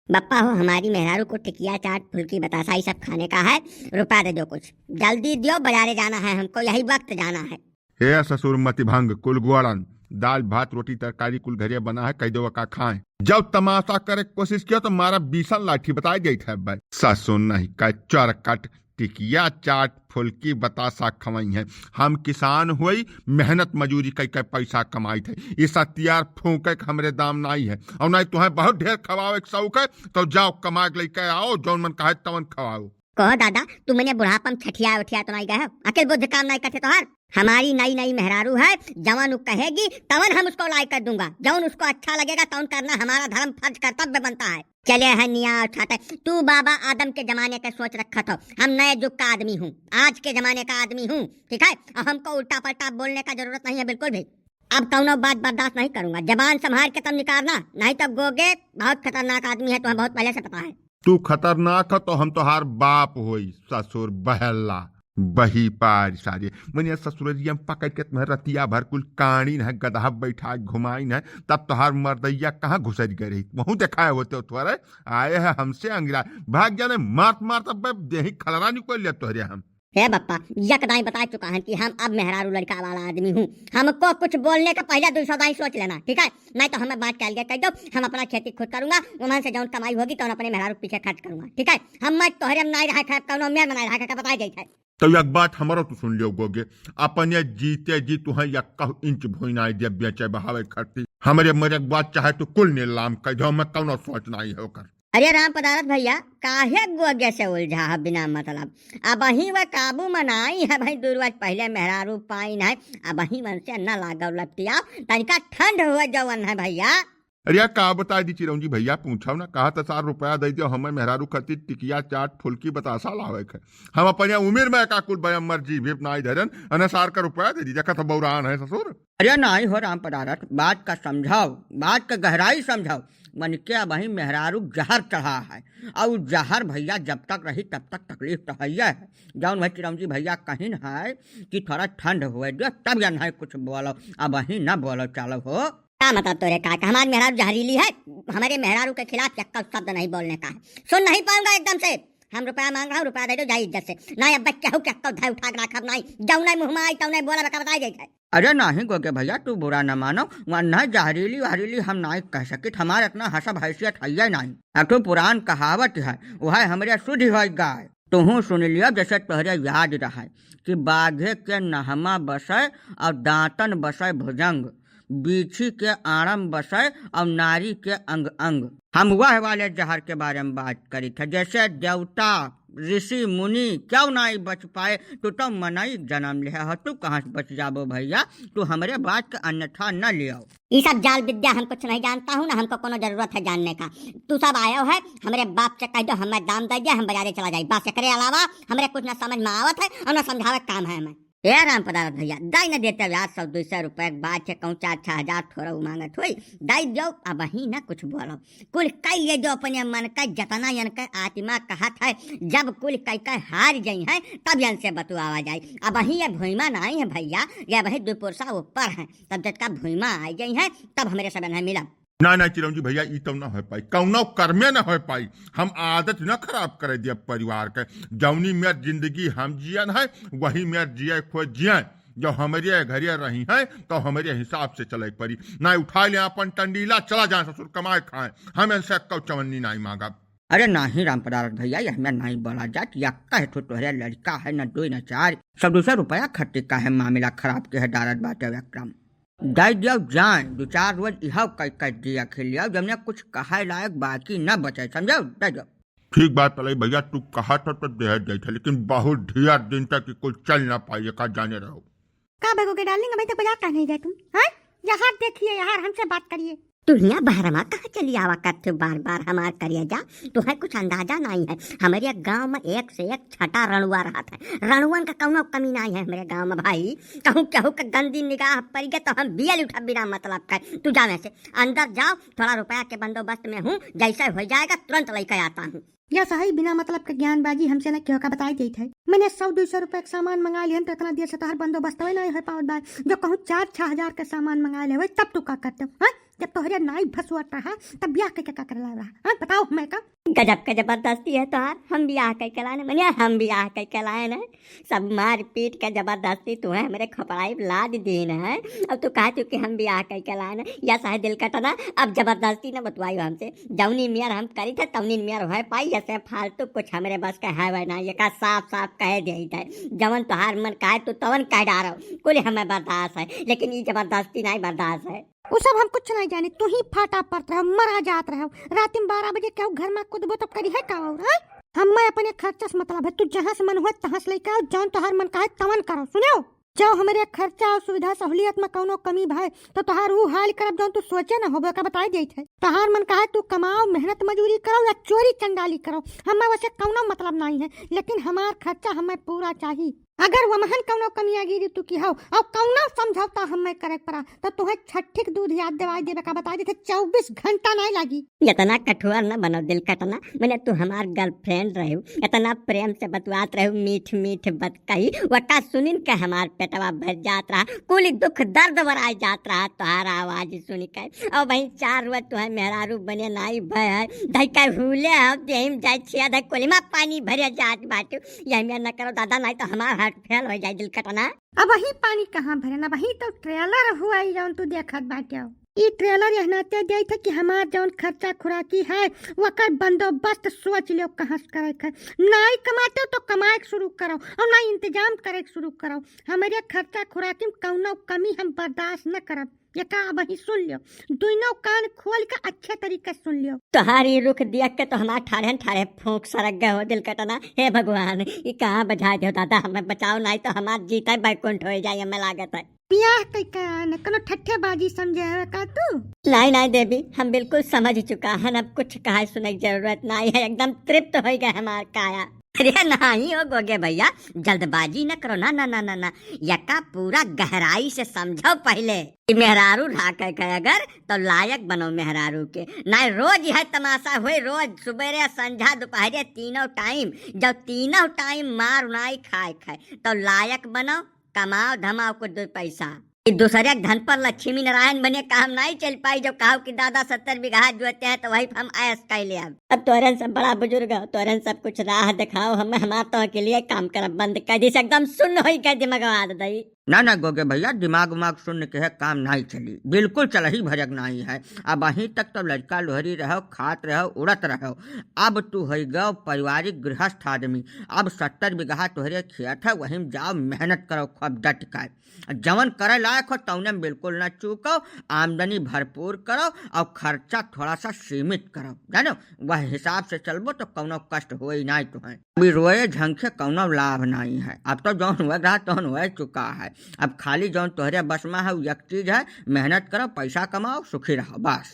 बप्पा हो, हमारी मेहरारू को टिकिया चाट फुल्की बतासा ये सब खाने का है। रुपया दे दो, कुछ जल्दी दियो, बाजारे जाना है हमको, यही वक्त जाना है। हे ससुर मति भंग कुल गुआड़न, दाल भात रोटी तरकारी कुल घरिया बना है, कह दो का खाएं। जब तमाशा करे कोशिश किया तो मारा बीसन लाठी बताई गई थे भाई। ससुर नहीं का चरकट टिकिया चाट फुल्की बतासा खवाई है। हम किसान हुई मेहनत मजूरी कई कई पैसा कमाई थे। ये सत्यार फूके हमरे दाम नहीं है, और नहीं तुम्हें बहुत ढेर खवाओ एक शौक है तो जाओ कमा लेके आओ, जौन मन कहे तवन खवाओ। कहो दादा, तुमने बुढ़ापम छठिया उठिया तो नहीं गए, अकेल बुद्ध काम नहीं करते तोहार। हमारी नई नई मेहरारू है, जवान कहेगी तवन हम उसको लाई कर दूंगा, जवन उसको अच्छा लगेगा तवन करना हमारा धर्म फर्ज कर्तव्य बनता है। चले है निया उठाते, तू बाबा आदम के जमाने का सोच रखा था, हम नए युग का आदमी हूँ, आज के जमाने का आदमी हूँ, ठीक है। और हमको उल्टा पलटा बोलने का जरूरत नहीं है बिल्कुल भी। अब कौनो बात बर्दाश्त नहीं करूंगा, जबान संभाल के तब निकारना, नहीं तब गोगे बहुत खतरनाक आदमी है, तुम्हें बहुत पहले से पता है। तू खतरनाक है तो हम तोहार बाप होई ससुर बहला बही पार सारे मनिया ससुरजिया पकड़ के तुम्हें रतिया भर कुल कानी है गधा बैठा घुमाई है, तब तोहार मर्दैया कहाँ घुसज गए रही वहू देखाए होते तुहरे आए है हमसे अंगिरा भाग जाने मारत मारत अब देही खलरा निकल लिया तुहरे हम। हे बप्पा, यकदाई बता चुका है कि हम अब मेहरारू लड़का वाला आदमी हूँ, हमको कुछ बोलने का पहले दूसरा दाई सोच लेना, ठीक है। नहीं तो हमें बात कर लिया कह दो, हम अपना खेती खुद करूंगा, वहां से जौन कमाई होगी तो अपने मेहरारू पीछे खर्च करूंगा, ठीक है। हम मैं तोहरे में नहीं रहा खाए कौनो में नहीं रहा बताई गई है। तो एक बात हमारा तो सुन लियो गोगे, अपने जीते जी तुहे यक्का इंच भुइना दे बेचे बहावे खर्ची हमारे मरे बात चाहे तो कुल नीलाम कह दो, मैं कौनो सोच नहीं है होकर। अरे राम पदारथ भैया, काहे गोगे से उलझा है बिना मतलब, अब ही वह काबू मनाई है भाई, दूरवाज पहले मेहरारू पाइन है, अब ही मन से न लागव लपटिया तनिका ठंड हुआ जवन है भैया। अरे का बता दी चिरौंजी भैया, पूछा ना कहा था 4 रुपया दे दियो, हमें मेहरारू खातिर टिकिया चाट फुल्की बतासा लावे के, हम अपने उम्र में का कुल बया मर्जी भी नाई धरन अनसार का रुपया दे दी, देखा तो बौरान है ससुर। अरे नहीं हो राम पदारथ, बात का समझाओ, बात का गहराई समझाओ। मन के वही मेहरारू जहर चढ़ा है, और जहर भैया जब तक रही तब तक तकलीफ तो है है। जौन भाई चिरौंजी भैया कहीं है कि थोड़ा ठंड हुए दे तब या नहीं कुछ बोलो, अब वही न बोलो चलो हो। क्या मतलब तोरे काका, हमारी मेहरारू जहरीली है, हमारे मेहरारू के खिलाफ यक्का शब्द नहीं बोलने का है, सुन नहीं पाऊंगा एकदम से। हम रुपया मांग रहा हूँ, रुपया दे दो जाए इज्जत से, नहीं अब बच्चा हूँ क्या उठा उठा के रखा नहीं, जाऊ नहीं मुँह में आई तो नहीं बोला बता बताई गई है। अरे नहीं गोगे भैया, तू बुरा न मानो, वरना जहरीली वहरीली हम नहीं कह सकित, हमारे इतना हसब हैसियत है नहीं। अब तो पुरान कहावत है, वह हमारे शुद्ध हो गाय, तुहू सुन लिया जैसे तोहरे याद रहा कि बाघे के नहमा बसे और दांतन बसे भुजंग, बीछी के आड़म बसे और नारी के अंग अंग। हम वह वाले जहर के बारे में बात करी थे, जैसे देवता ऋषि मुनि क्यों नहीं बच पाए, तो मनाई जन्म लिया हो, तू कहाँ से बच जाबो भैया, तू हमारे बात का अन्यथा न ले आओ। ये सब जाल विद्या हम कुछ नहीं जानता हूँ, ना हमको कोनो जरूरत है जानने का, तू सब आयो है हमारे बाप से कह दो हमें दाम दे दिया, हम बाजारे चला जाए, बस एकरे अलावा हमारे कुछ ना समझ में आवत है और ना समझावे काम है हमें। ए राम पदारथ भैया, दाई न देते आज 100-200 रुपए बात से कहूँ 4-6 हजार थोड़ा मांगत हुई, दाई दो अब ही ना कुछ बोलो, कुल कई ये जो अपने मन का जतना यन का आत्मा कहत है, जब कुल कई कई हार गई है तब यन से बतुआवा जाए। अब ही ये भूइमा नहीं है भैया, ये वही 2 पुरसा ऊपर है, तब जब का भूइमा आई गई है तब हमारे सब नहीं मिला। ना ना चिरौंजी भैया ई तो न हो पाई, कौनो कर्मे न हो पाई, हम आदत न खराब करे दिया परिवार के, जौनी में जिंदगी हम जियन है वही में जिये खो जिये, जो हमारे घरिया रही है तो हमारे हिसाब से चले पड़ी, ना उठा ले अपन टंडीला चला जाए ससुर कमाए खाए, हम इनसे कौ चवन्नी नहीं मांगा। अरे नहीं राम पदारथ भैया, यह हमें नहीं बोला जात, यक्का है तो तोहरे लड़का है न 2 न 4, 100-200 रुपया खर्चे का है, मामला खराब के है डारत बाटे व्यक्रम दाई दिया जाए, 2-4 रोज यह कह दिया खिलिया, जमने कुछ कहा लायक बाकी न बचे, समझो दे दो। ठीक बात पलाई भैया, तू कहा था तो दे दे था, लेकिन बहुत ढेर दिन तक कुछ चल ना पाई, का जाने रहो। का भगोगे डार्लिंग, अभी तक बाजार का नहीं गए तुम हैं? यहाँ देखिए, यहाँ हमसे बात करिए। दुनिया बहरमा कहाँ चली आवा करते बार बार हमार करिए जा, तुम्हें कुछ अंदाजा नहीं है, हमारे गांव में एक से एक छठा रणुआ रहा था, रणुअन का कौनो कमी नहीं है हमारे गांव में भाई, कहूँ कहूँ का गंदी निगाह पड़ गए तो हम बियल उठा बिना मतलब का, तू जा वैसे अंदर जाओ, थोड़ा रुपया के बंदोबस्त में हूँ, जैसे हो जाएगा तुरंत लेकर आता हूँ। यह सही बिना मतलब का ज्ञानबाजी हमसे न क्यों का बताई गई थे, मैंने 100-200 रुपए का सामान मंगा लिया तो इतना देर से तो हर बंदोबस्त नहीं हो पाओ, जो कहूँ 4-6 हजार का सामान मंगा ले तब तू का करते हो, जब तोहरे नाई भसुआता है तब ब्याह के क्या कर रहा? हाँ बताओ मैं का गजब का जबरदस्ती है तोहार। हम ब्याह कई के लाए मनिया, हम ब्याह कई के लाए न। सब मार पीट के जबरदस्ती तुम्हें हमरे खपड़ाई लाद दीन है। अब तू कहा कि हम ब्याह कई के लाए न, या सहे दिल कटना। अब जबरदस्ती न बतवाई हमसे, जौनी मियार हम करी थे तवनी मियार हो पाई। ऐसे फालतू कुछ हमरे बस का है वह ना, ये का साफ साफ कह दे थे। जवन तोहार मन कहे तो तवन कह डारो, कुल हमें बर्दाश्त है, लेकिन ये जबरदस्ती नहीं बर्दाश्त है। वो सब हम कुछ नहीं जाने, तू ही फाटा पड़ता रहो, मरा जात रहो। रात में 12 बजे क्या घर में कूदबो तो करी है का? और हम मैं अपने खर्चा से मतलब है, तू जहाँ से मन हुआ तहाँ से लेके आओ, जौन तोहार मन का है तवन करो। सुनो, जो हमारे खर्चा और सुविधा सहूलियत में कौनो कमी भाई तो तोहार वो हाल करब जौन तू सोचे न होबे का बताई देत है। तोहार मन कहे तू कमाओ, मेहनत मजूरी करो या चोरी चंडाली करो, हमें वैसे कौनो मतलब नहीं है, लेकिन हमार खर्चा हमें पूरा चाहिए। अगर वमहन कौनो कमी आ गिरी तू की हो और कौनो समझौता हमें करे पड़ा तो तुम्हें छठिक दूध याद दिवाई देवे का बता देते, 24 घंटा नहीं लगी। इतना कठोर न बनो दिल कटना। मैंने तू हमार गर्लफ्रेंड रहू, इतना प्रेम से बतवात रहू, मीठ मीठ बत कही वका सुनिन के हमार पेटवा भर जात रहा, कुल दुख दर्द भराई जात रहा तोहार आवाज सुन के। और वही 4 रोज तुहे मेहरारू बने नाई भय है, धैका भूले हम देहिम जाय छिया ध कोलिमा पानी भरे जात बाटू। यही में न करो दादा, नहीं तो हमार फेल हो जाए दिल कटना। अब वही पानी कहाँ भरे ना, वही तो ट्रेलर हुआ ही जौन तू देखत बाटे। ये ट्रेलर यह नाते दे थे कि हमार जौन खर्चा खुराकी है वकर बंदोबस्त सोच लियो कहाँ से करे है। नहीं कमाते तो कमाए शुरू करो और ना इंतजाम करे शुरू करो। हमारे खर्चा खुराकी में कौनो कमी हम बर्दाश्त न करब। ये का वही सुन लियो, दोनों कान खोल के अच्छे तरीके सुन लियो। तुम्हारी रुख देख के तो हमारे ठाड़े ठाड़े फूंक सरक गए हो दिल कटना। हे भगवान, ये कहाँ बजा दो दादा, हमें बचाओ, नहीं तो हमार जीता बैकुंठ हो जाए, हमें लागत है। ब्याह कई का न कनो ठट्ठेबाजी समझे है का तू? नहीं नहीं देवी, हम बिल्कुल समझ चुका है, अब कुछ कहा सुनने की जरूरत नहीं है, एकदम तृप्त हो गए हमार काया। अरे नहीं हो गोगे भैया, जल्दबाजी न करो ना ना ना ना ना, यका पूरा गहराई से समझो पहले। मेहरारू ढाक के अगर तो लायक बनो मेहरारू के, ना रोज है तमाशा हुए, रोज सुबह संझा दोपहर तीनों टाइम, जब तीनों टाइम मार उनाई खाए खाए तो लायक बनो, कमाओ धमाओ कुछ 2 पैसा। दूसरे धन पर लक्ष्मी नारायण बने काम नहीं चल पाई। जो कहो कि दादा 70 बीघा जोते हैं तो वही हम ऐस कर ले। अब तोरन सब बड़ा बुजुर्ग हो, तोरन सब कुछ राह दिखाओ, हमें हमार तो के लिए काम कर बंद कर दी, एकदम सुन हो के दिमाग दई। ना गोगे भैया, दिमाग उमाग सुन के है काम नहीं चली, बिल्कुल चल ही भजक नहीं है। अब अहीं तक तो लड़का लोहरी रहो, खात रहो, उड़त रहो। अब तू हो गो पारिवारिक गृहस्थ आदमी, अब 70 बीघा तोहरे खेत है, वहीं जाओ मेहनत करो खूब डट कर, जवन करे लायक हो तौने बिल्कुल न चूको, आमदनी भरपूर करो और खर्चा थोड़ा सा सीमित करो, जानो वह हिसाब से चलबो तो कौनो कष्ट हो ही नहीं तुम्हें। अभी रोए झंखे कौनो लाभ नहीं है, अब तो जौन हुआ रहा तौन हो चुका है। अब खाली जौन तोहरे बस में है एक चीज है, मेहनत करो, पैसा कमाओ, सुखी रहो, बस।